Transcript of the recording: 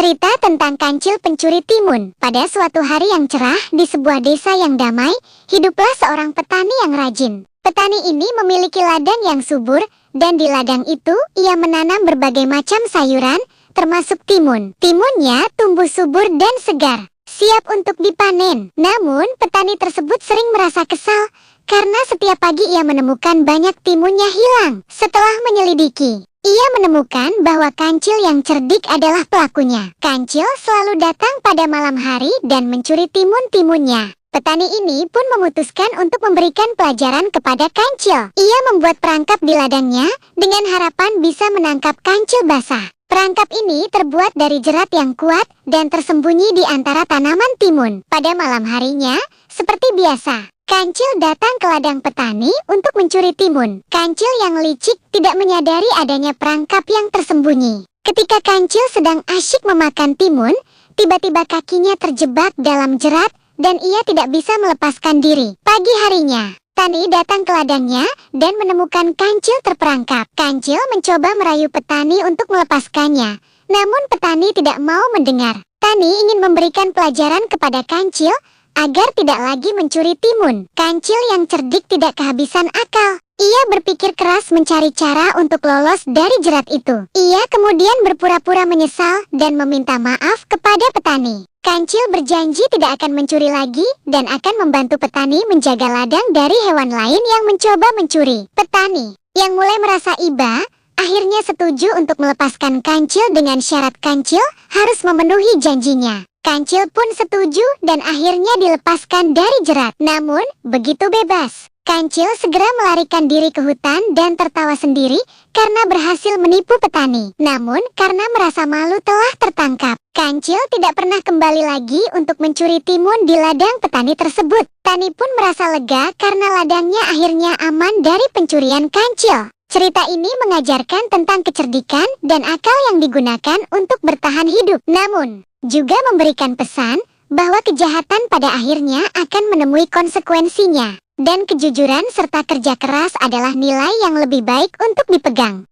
Cerita tentang kancil pencuri timun. Pada suatu hari yang cerah di sebuah desa yang damai, hiduplah seorang petani yang rajin. Petani ini memiliki ladang yang subur, dan di ladang itu ia menanam berbagai macam sayuran, termasuk timun. Timunnya tumbuh subur dan segar, siap untuk dipanen. Namun, petani tersebut sering merasa kesal karena setiap pagi ia menemukan banyak timunnya hilang. Setelah menyelidiki, ia menemukan bahwa kancil yang cerdik adalah pelakunya. Kancil selalu datang pada malam hari dan mencuri timun-timunnya. Petani ini pun memutuskan untuk memberikan pelajaran kepada kancil. Ia membuat perangkap di ladangnya dengan harapan bisa menangkap kancil basah. Perangkap ini terbuat dari jerat yang kuat dan tersembunyi di antara tanaman timun. Pada malam harinya, seperti biasa, kancil datang ke ladang petani untuk mencuri timun. Kancil yang licik tidak menyadari adanya perangkap yang tersembunyi. Ketika kancil sedang asyik memakan timun, tiba-tiba kakinya terjebak dalam jerat dan ia tidak bisa melepaskan diri. Pagi harinya, petani datang ke ladangnya dan menemukan kancil terperangkap. Kancil mencoba merayu petani untuk melepaskannya, namun petani tidak mau mendengar. Petani ingin memberikan pelajaran kepada kancil agar tidak lagi mencuri timun. Kancil yang cerdik tidak kehabisan akal. Ia berpikir keras mencari cara untuk lolos dari jerat itu. Ia kemudian berpura-pura menyesal dan meminta maaf kepada petani. Kancil berjanji tidak akan mencuri lagi dan akan membantu petani menjaga ladang dari hewan lain yang mencoba mencuri. Petani yang mulai merasa iba akhirnya setuju untuk melepaskan kancil dengan syarat kancil harus memenuhi janjinya. Kancil pun setuju dan akhirnya dilepaskan dari jerat. Namun, begitu bebas, kancil segera melarikan diri ke hutan dan tertawa sendiri karena berhasil menipu petani. Namun, karena merasa malu telah tertangkap, kancil tidak pernah kembali lagi untuk mencuri timun di ladang petani tersebut. Petani pun merasa lega karena ladangnya akhirnya aman dari pencurian kancil. Cerita ini mengajarkan tentang kecerdikan dan akal yang digunakan untuk bertahan hidup. Namun, juga memberikan pesan bahwa kejahatan pada akhirnya akan menemui konsekuensinya. Dan kejujuran serta kerja keras adalah nilai yang lebih baik untuk dipegang.